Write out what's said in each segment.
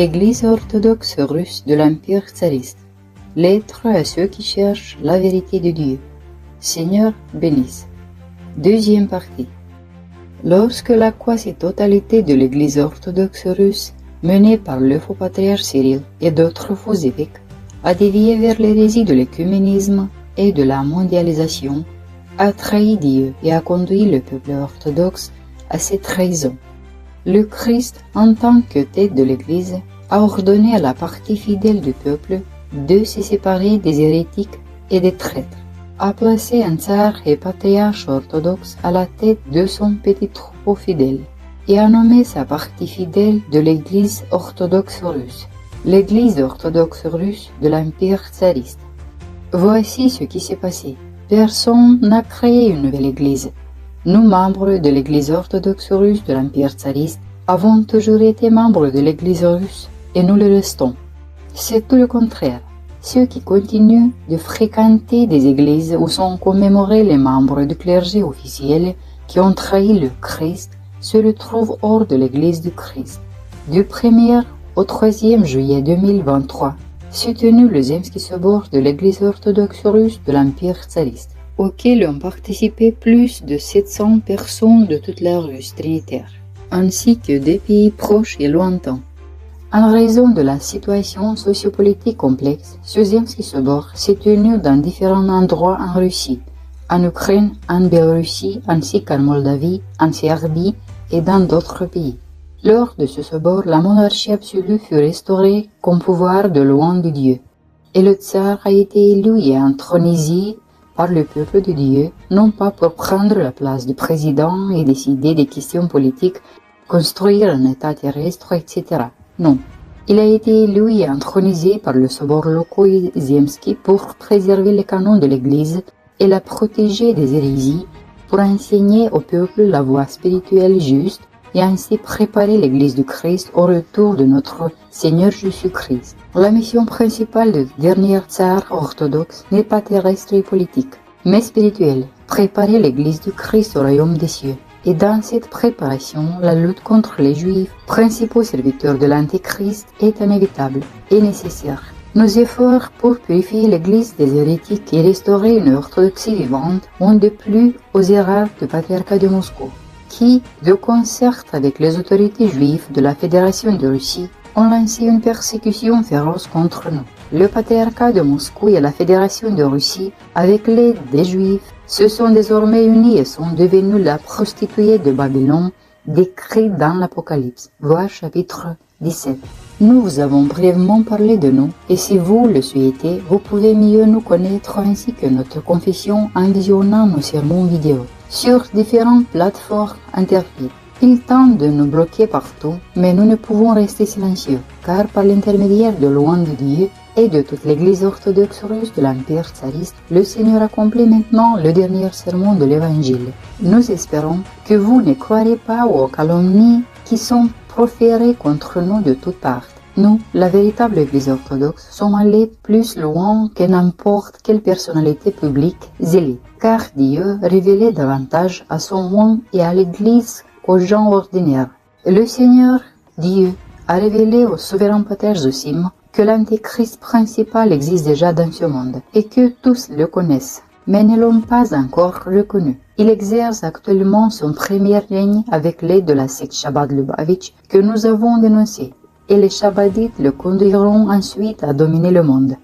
Église orthodoxe russe de l'Empire tsariste. Lettre à ceux qui cherchent la vérité de Dieu. Seigneur bénisse. Deuxième partie. Lorsque la quasi-totalité de l'Église orthodoxe russe, menée par le faux patriarche Cyril et d'autres faux évêques, a dévié vers l'hérésie de l'écuménisme et de la mondialisation, a trahi Dieu et a conduit le peuple orthodoxe à cette trahison. Le Christ, en tant que tête de l'Église, a ordonné à la partie fidèle du peuple de se séparer des hérétiques et des traîtres, a placé un tsar et patriarche orthodoxe à la tête de son petit troupeau fidèle, et a nommé sa partie fidèle de l'Église orthodoxe russe, l'Église orthodoxe russe de l'Empire tsariste. Voici ce qui s'est passé. Personne n'a créé une nouvelle Église. Nous, membres de l'Église orthodoxe russe de l'Empire tsariste, avons toujours été membres de l'Église russe et nous le restons. C'est tout le contraire. Ceux qui continuent de fréquenter des églises où sont commémorés les membres du clergé officiel qui ont trahi le Christ se retrouvent hors de l'Église du Christ. Du 1er au 3e juillet 2023, s'est tenu le Zemski Sobor de l'Église orthodoxe russe de l'Empire tsariste, auquel ont participé plus de 700 personnes de toute la Russie trinitaire, ainsi que des pays proches et lointains. En raison de la situation sociopolitique complexe, ce Zemski Sobor s'est tenu dans différents endroits en Russie, en Ukraine, en Biélorussie, ainsi qu'en Moldavie, en Serbie et dans d'autres pays. Lors de ce Sobor, la monarchie absolue fut restaurée comme pouvoir de loin de Dieu, et le tsar a été élu et intronisé par le peuple de Dieu, non pas pour prendre la place du président et décider des questions politiques, construire un État terrestre, etc. Non, il a été élu et intronisé par le Sobor local Zemski pour préserver les canons de l'Église et la protéger des hérésies, pour enseigner au peuple la voie spirituelle juste et ainsi préparer l'Église du Christ au retour de notre Seigneur Jésus-Christ. La mission principale du dernier tsar orthodoxe n'est pas terrestre et politique, mais spirituelle, préparer l'Église du Christ au royaume des cieux. Et dans cette préparation, la lutte contre les Juifs, principaux serviteurs de l'Antéchrist, est inévitable et nécessaire. Nos efforts pour purifier l'Église des hérétiques et restaurer une orthodoxie vivante ont déplu aux erreurs du patriarcat de Moscou, qui, de concert avec les autorités juives de la Fédération de Russie, ont lancé une persécution féroce contre nous. Le patriarcat de Moscou et la Fédération de Russie, avec l'aide des Juifs, se sont désormais unis et sont devenus la prostituée de Babylone, décrite dans l'Apocalypse, voir chapitre 17. Nous vous avons brièvement parlé de nous, et si vous le souhaitez, vous pouvez mieux nous connaître ainsi que notre confession en visionnant nos sermons vidéo sur différentes plateformes internet. Ils tentent de nous bloquer partout, mais nous ne pouvons rester silencieux, car par l'intermédiaire de loin de Dieu et de toute l'Église orthodoxe russe de l'Empire tsariste, le Seigneur accomplit maintenant le dernier sermon de l'Évangile. Nous espérons que vous ne croirez pas aux calomnies qui sont proférées contre nous de toutes parts. Nous, la véritable Église orthodoxe, sommes allés plus loin que n'importe quelle personnalité publique zélée, car Dieu révélait davantage à son monde et à l'Église qu'aux gens ordinaires. Le Seigneur, Dieu, a révélé au souverain Pater Zosim que l'Antéchrist principal existe déjà dans ce monde et que tous le connaissent, mais ne l'ont pas encore reconnu. Il exerce actuellement son premier règne avec l'aide de la secte Chabad Lubavitch que nous avons dénoncée, et les Chabbadites le conduiront ensuite à dominer le monde.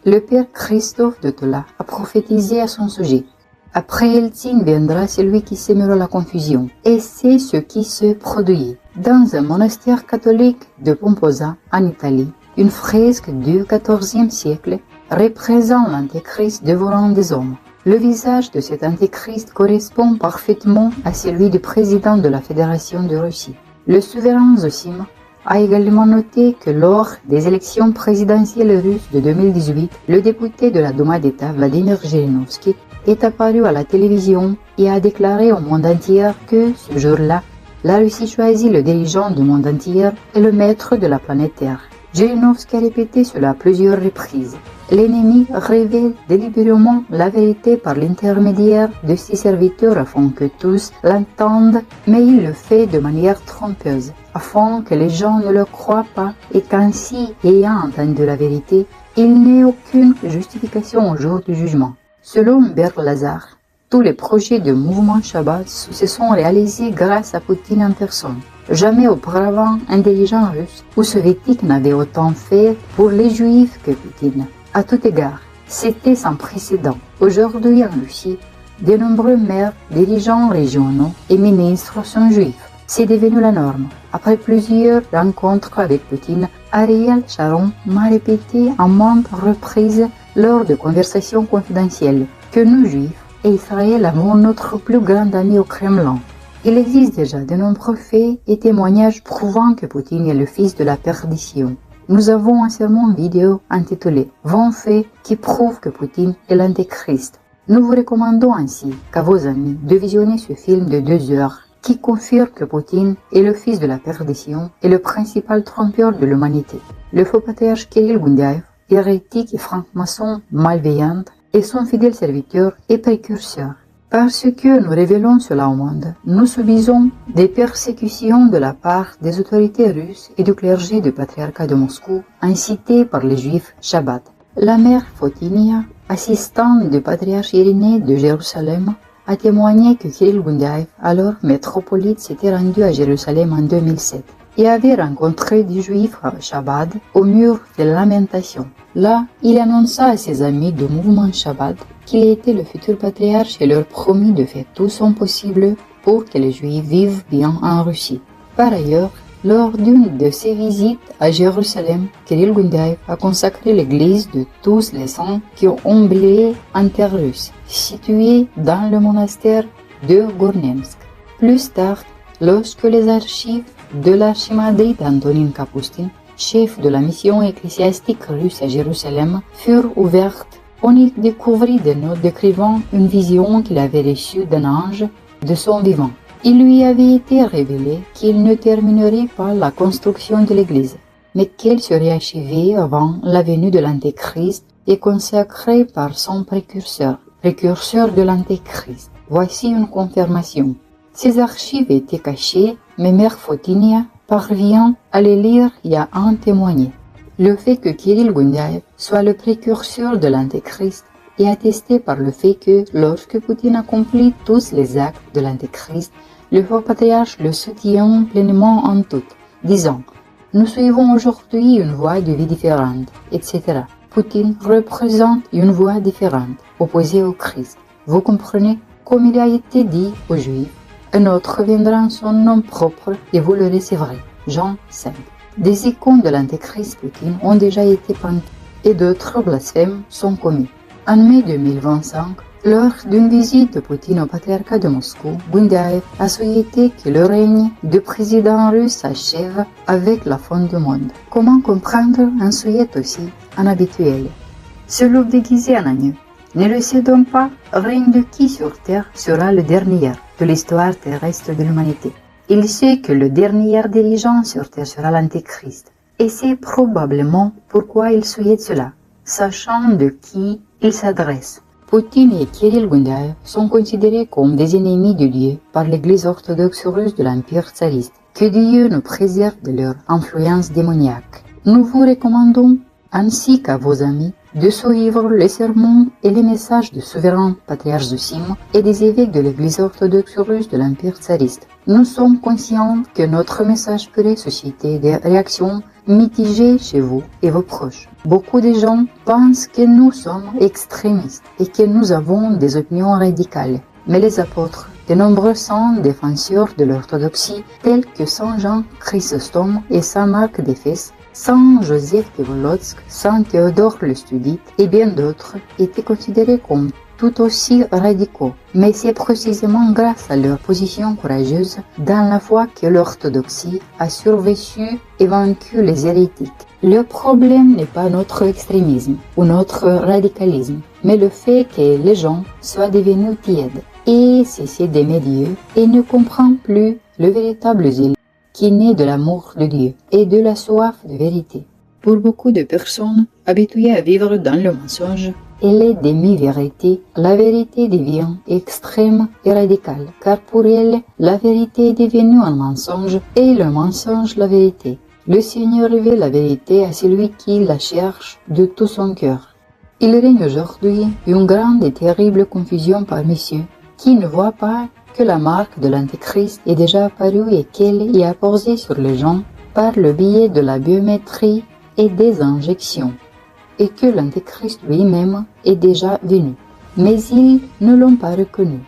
Le père Christophe de Tola a prophétisé à son sujet. Après Eltsine viendra celui qui sèmera la confusion, et c'est ce qui se produit. Dans un monastère catholique de Pomposa, en Italie, une fresque du XIVe siècle représente l'Antéchrist dévorant des hommes. Le visage de cet Antéchrist correspond parfaitement à celui du président de la Fédération de Russie. Le souverain Zosim a également noté que lors des élections présidentielles russes de 2018, le député de la Douma d'État Vladimir Zhirinovsky est apparu à la télévision et a déclaré au monde entier que, ce jour-là, la Russie choisit le dirigeant du monde entier et le maître de la planète Terre. Jirinovsky a répété cela à plusieurs reprises. L'ennemi révèle délibérément la vérité par l'intermédiaire de ses serviteurs afin que tous l'entendent, mais il le fait de manière trompeuse, afin que les gens ne le croient pas et qu'ainsi, ayant entendu la vérité, il n'ait aucune justification au jour du jugement. Selon Berl Lazar, tous les projets de mouvement Chabad se sont réalisés grâce à Poutine en personne. Jamais auparavant, un dirigeant russe ou soviétique n'avait autant fait pour les Juifs que Poutine. À tout égard, c'était sans précédent. Aujourd'hui en Russie, de nombreux maires, dirigeants régionaux et ministres sont juifs. C'est devenu la norme. Après plusieurs rencontres avec Poutine, Ariel Sharon m'a répété à maintes reprises lors de conversations confidentielles que nous juifs et Israël avons notre plus grand ami au Kremlin. Il existe déjà de nombreux faits et témoignages prouvant que Poutine est le fils de la perdition. Nous avons un sermon vidéo intitulé « 20 faits qui prouvent que Poutine est l'antéchrist ». Nous vous recommandons ainsi qu'à vos amis de visionner ce film de 2 heures qui confirme que Poutine est le fils de la perdition et le principal trompeur de l'humanité. Le faux patriarche Kirill Goundiaev, hérétique et franc-maçon malveillant, est son fidèle serviteur et précurseur. Parce que nous révélons cela au monde, nous subissons des persécutions de la part des autorités russes et du clergé du patriarcat de Moscou, incités par les juifs Shabbat. La mère Fotinia, assistante du patriarche Irénée de Jérusalem, a témoigné que Kirill Goundiaev, alors métropolite, s'était rendu à Jérusalem en 2007 et avait rencontré des juifs à Shabbat au mur de lamentation. Là, il annonça à ses amis du mouvement Shabbat qu'il était le futur patriarche et leur promit de faire tout son possible pour que les Juifs vivent bien en Russie. Par ailleurs, lors d'une de ses visites à Jérusalem, Kirill Goundiaev a consacré l'église de tous les saints qui ont brillé en terre russe, située dans le monastère de Gournemsk. Plus tard, lorsque les archives de l'archimandrite Antonin Kapustin, chef de la mission ecclésiastique russe à Jérusalem, furent ouvertes, on y découvrit des notes décrivant une vision qu'il avait reçue d'un ange de son vivant. Il lui avait été révélé qu'il ne terminerait pas la construction de l'église, mais qu'elle serait achevée avant la venue de l'Antéchrist et consacrée par son précurseur de l'Antéchrist. Voici une confirmation. Ces archives étaient cachées, mais Mère Fotinia parvient à les lire et à en témoigner. Le fait que Kirill Goundiaev soit le précurseur de l'Antéchrist est attesté par le fait que lorsque Poutine accomplit tous les actes de l'Antéchrist, le faux patriarche le soutient pleinement en tout, disant « Nous suivons aujourd'hui une voie de vie différente, etc. » Poutine représente une voie différente, opposée au Christ. Vous comprenez? Comme il a été dit aux Juifs, un autre viendra en son nom propre et vous le recevrez. Jean 5. Des icônes de l'Antéchrist Poutine ont déjà été peintes et d'autres blasphèmes sont commis. En mai 2025, lors d'une visite de Poutine au patriarcat de Moscou, Goundiaev a souhaité que le règne du président russe s'achève avec la fin du monde. Comment comprendre un souhait aussi inhabituel? Ce loup déguisé en agneau. Ne le sait donc pas, règne de qui sur terre sera le dernier de l'histoire terrestre de l'humanité. Il sait que le dernier dirigeant sur terre sera l'Antéchrist. Et c'est probablement pourquoi il souhaite cela, sachant de qui il s'adresse. Poutine et Kirill Goundiaev sont considérés comme des ennemis de Dieu par l'Église orthodoxe russe de l'Empire tsariste. Que Dieu nous préserve de leur influence démoniaque. Nous vous recommandons, ainsi qu'à vos amis, de suivre les sermons et les messages du souverain patriarche Zosim et des évêques de l'Église orthodoxe russe de l'Empire tsariste. Nous sommes conscients que notre message pourrait susciter des réactions mitigées chez vous et vos proches. Beaucoup de gens pensent que nous sommes extrémistes et que nous avons des opinions radicales. Mais les apôtres, de nombreux saints défenseurs de l'orthodoxie, tels que Saint Jean Chrysostome et Saint Marc d'Éphèse, Saint Joseph de Polotsk, Saint Théodore le Studite et bien d'autres étaient considérés comme tout aussi radicaux. Mais c'est précisément grâce à leur position courageuse dans la foi que l'orthodoxie a survécu et vaincu les hérétiques. Le problème n'est pas notre extrémisme ou notre radicalisme, mais le fait que les gens soient devenus tièdes et cessent d'aimer Dieu et ne comprennent plus le véritable zèle qui naît de l'amour de Dieu et de la soif de vérité. Pour beaucoup de personnes habituées à vivre dans le mensonge et les demi-vérités, la vérité devient extrême et radicale, car pour elles, la vérité est devenue un mensonge et le mensonge la vérité. Le Seigneur révèle la vérité à celui qui la cherche de tout son cœur. Il règne aujourd'hui une grande et terrible confusion parmi ceux qui ne voient pas que la marque de l'Antéchrist est déjà apparue et qu'elle y est posée sur les gens par le biais de la biométrie et des injections, et que l'Antéchrist lui-même est déjà venu. Mais ils ne l'ont pas reconnu.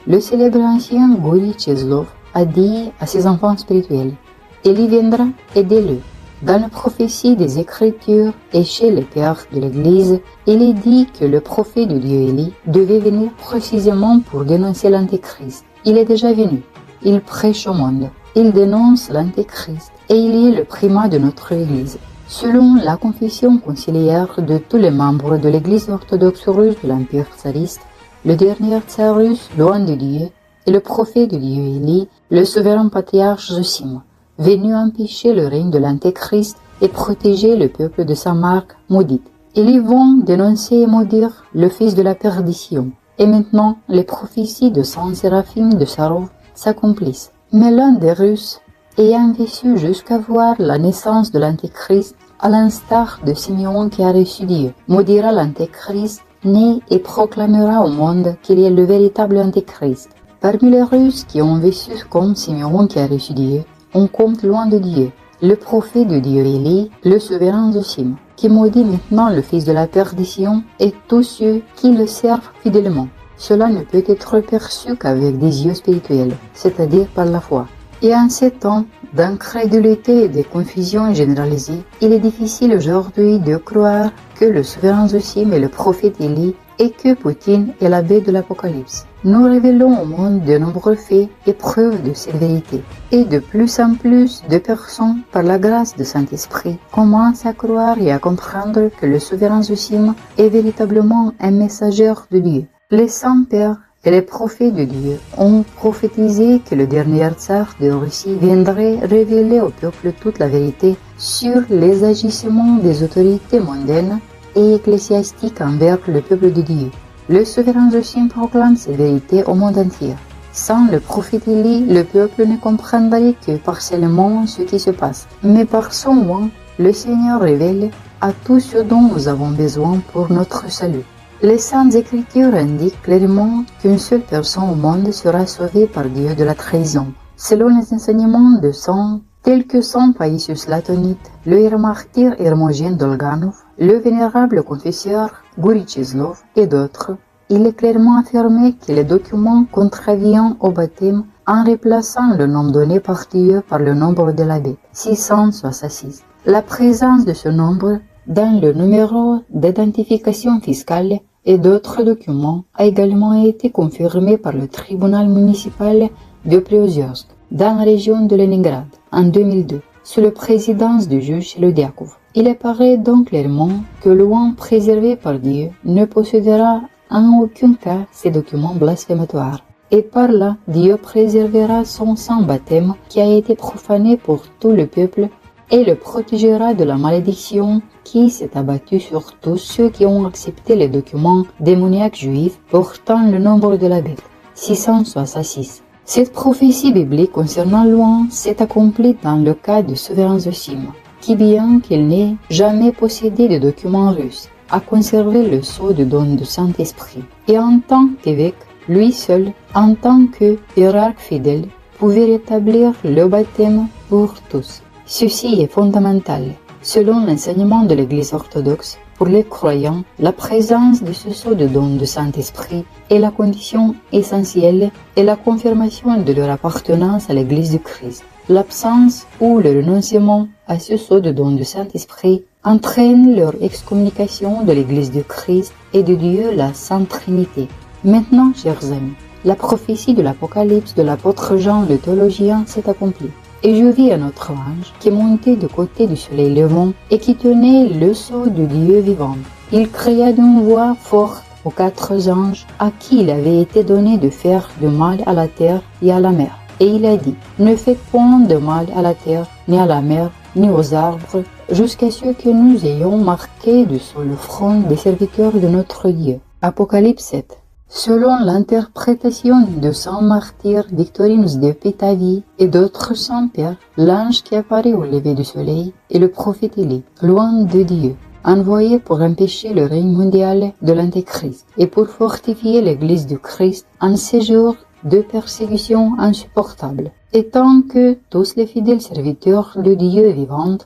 Le célèbre ancien Gouri Cheslov a dit à ses enfants spirituels, « Élie viendra, aidez-le ». Dans la prophétie des Écritures et chez les pères de l'Église, il est dit que le prophète de Dieu Élie devait venir précisément pour dénoncer l'Antéchrist. Il est déjà venu. Il prêche au monde. Il dénonce l'Antéchrist et il est le primat de notre Église. Selon la confession conciliaire de tous les membres de l'Église orthodoxe russe de l'Empire tsariste, le dernier tsar russe, loin de Dieu, est le prophète de Dieu Élie, le souverain patriarche Zosim, venu empêcher le règne de l'Antéchrist et protéger le peuple de sa marque maudite. Ils vont dénoncer et maudire le fils de la perdition. Et maintenant, les prophéties de Saint Séraphim de Sarov s'accomplissent. Mais l'un des Russes, ayant vécu jusqu'à voir la naissance de l'Antéchrist, à l'instar de Simeon qui a reçu Dieu, maudira l'Antéchrist, né et proclamera au monde qu'il est le véritable Antéchrist. Parmi les Russes qui ont vécu comme Simeon qui a reçu Dieu, on compte loin de Dieu, le prophète de Dieu Élie, le souverain Zosim, qui maudit maintenant le fils de la perdition et tous ceux qui le servent fidèlement. Cela ne peut être perçu qu'avec des yeux spirituels, c'est-à-dire par la foi. Et en ces temps d'incrédulité et de confusion généralisée, il est difficile aujourd'hui de croire que le souverain Zosim est le prophète Élie et que Poutine est l'abbé de l'Apocalypse. Nous révélons au monde de nombreux faits et preuves de cette vérité. Et de plus en plus de personnes, par la grâce du Saint-Esprit, commencent à croire et à comprendre que le souverain Zosim est véritablement un messager de Dieu. Les saints pères et les prophètes de Dieu ont prophétisé que le dernier tsar de Russie viendrait révéler au peuple toute la vérité sur les agissements des autorités mondaines et ecclésiastiques envers le peuple de Dieu. Le souverain Zosim proclame cette vérité au monde entier. Sans le prophète Élie, le peuple ne comprendrait que partiellement ce qui se passe. Mais par son moyen, le Seigneur révèle à tout ce dont nous avons besoin pour notre salut. Les Saintes Écritures indiquent clairement qu'une seule personne au monde sera sauvée par Dieu de la trahison. Selon les enseignements de saints tels que Saint Païsius Latonite, le martyr Hermogène Dolganov, le vénérable confesseur Gouri Cheslov et d'autres, il est clairement affirmé que les documents contraviennent au baptême en remplaçant le nombre donné par Dieu par le nombre de l'abbé, 666. La présence de ce nombre dans le numéro d'identification fiscale et d'autres documents a également été confirmée par le tribunal municipal de Priozyorsk, dans la région de Leningrad, en 2002, sous la présidence du juge Ludiakov. Il apparaît donc clairement que l'oint préservé par Dieu ne possédera en aucun cas ces documents blasphématoires. Et par là, Dieu préservera son saint baptême qui a été profané pour tout le peuple et le protégera de la malédiction qui s'est abattue sur tous ceux qui ont accepté les documents démoniaques juifs portant le nombre de la bête, 666. Cette prophétie biblique concernant l'oint s'est accomplie dans le cas du souverain Zosim, qui bien qu'il n'ait jamais possédé de documents russes, a conservé le sceau de don du Saint-Esprit. Et en tant qu'évêque, lui seul, en tant que hiérarque fidèle, pouvait rétablir le baptême pour tous. Ceci est fondamental. Selon l'enseignement de l'Église orthodoxe, pour les croyants, la présence de ce sceau de don du Saint-Esprit est la condition essentielle et la confirmation de leur appartenance à l'Église du Christ. L'absence ou le renoncement à ce sceau de don du Saint-Esprit entraîne leur excommunication de l'Église du Christ et de Dieu la Sainte Trinité. Maintenant, chers amis, la prophétie de l'Apocalypse de l'apôtre Jean le théologien s'est accomplie. Et je vis un autre ange qui montait du côté du soleil levant et qui tenait le sceau de Dieu vivant. Il cria d'une voix forte aux 4 anges à qui il avait été donné de faire de mal à la terre et à la mer. Et il a dit, ne faites point de mal à la terre, ni à la mer, ni aux arbres, jusqu'à ce que nous ayons marqué sur le front des serviteurs de notre Dieu. Apocalypse 7. Selon l'interprétation de saint martyr Victorinus de Pitavi et d'autres saints pères, l'ange qui apparaît au lever du soleil est le prophète Élie, loin de Dieu, envoyé pour empêcher le règne mondial de l'Antéchrist et pour fortifier l'Église du Christ en ces jours de persécution insupportable. Et tant que tous les fidèles serviteurs de Dieu vivant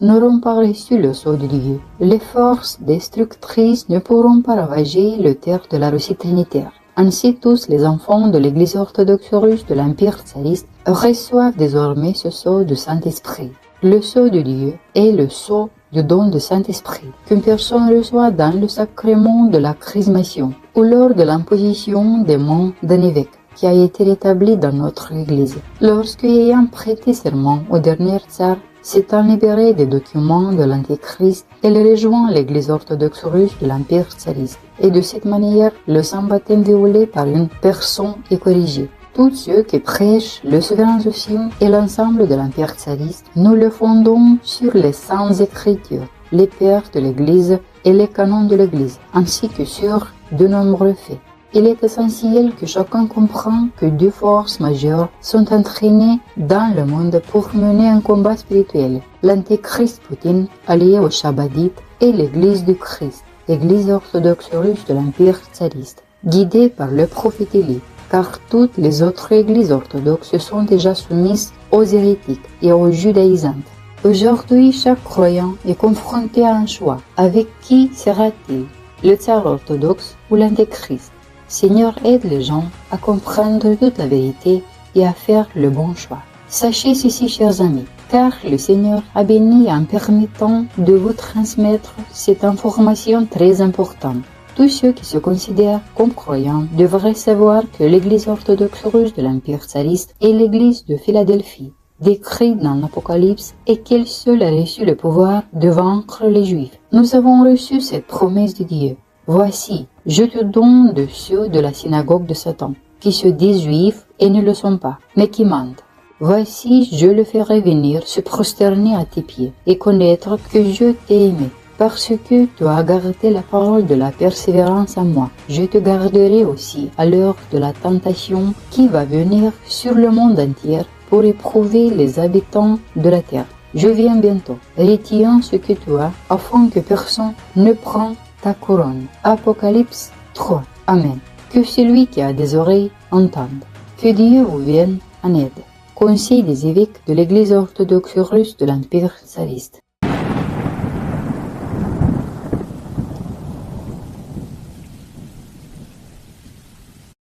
n'auront pas reçu le sceau de Dieu, les forces destructrices ne pourront pas ravager le terre de la Russie trinitaire. Ainsi, tous les enfants de l'Église orthodoxe russe de l'Empire tsariste reçoivent désormais ce sceau du Saint-Esprit. Le sceau de Dieu est le sceau du don du Saint-Esprit qu'une personne reçoit dans le sacrement de la chrismation ou lors de l'imposition des mains d'un évêque qui a été rétabli dans notre Église. Lorsque, ayant prêté serment au dernier tsar, s'étant libéré des documents de l'Antéchrist, elle rejoint l'Église orthodoxe russe de l'Empire tsariste. Et de cette manière, le saint baptême violé par une personne est corrigé. Tous ceux qui prêchent le souverain Zosime et l'ensemble de l'Empire tsariste, nous le fondons sur les saintes écritures, les pères de l'Église et les canons de l'Église, ainsi que sur de nombreux faits. Il est essentiel que chacun comprenne que deux forces majeures sont entraînées dans le monde pour mener un combat spirituel. L'Antéchrist Poutine, allié aux Shabbadites, et l'Église du Christ, l'Église orthodoxe russe de l'Empire tsariste, guidée par le prophète Élie, car toutes les autres églises orthodoxes sont déjà soumises aux hérétiques et aux judaïsantes. Aujourd'hui, chaque croyant est confronté à un choix. Avec qui sera-t-il? Le tsar orthodoxe ou l'Antéchrist? Seigneur, aide les gens à comprendre toute la vérité et à faire le bon choix. Sachez ceci, chers amis, car le Seigneur a béni en permettant de vous transmettre cette information très importante. Tous ceux qui se considèrent comme croyants devraient savoir que l'Église orthodoxe russe de l'Empire tsariste est l'Église de Philadelphie, décrite dans l'Apocalypse, et qu'elle seule a reçu le pouvoir de vaincre les Juifs. Nous avons reçu cette promesse de Dieu. Voici, je te donne de ceux de la synagogue de Satan, qui se disent juifs et ne le sont pas, mais qui mentent. Voici, je le ferai venir se prosterner à tes pieds et connaître que je t'ai aimé. Parce que tu as gardé la parole de la persévérance en moi, je te garderai aussi à l'heure de la tentation qui va venir sur le monde entier pour éprouver les habitants de la terre. Je viens bientôt. Retiens ce que tu as, afin que personne ne prenne ta couronne. Apocalypse 3. Amen. Que celui qui a des oreilles entende. Que Dieu vous vienne en aide. Conseil des évêques de l'Église orthodoxe russe de l'Empire tsariste.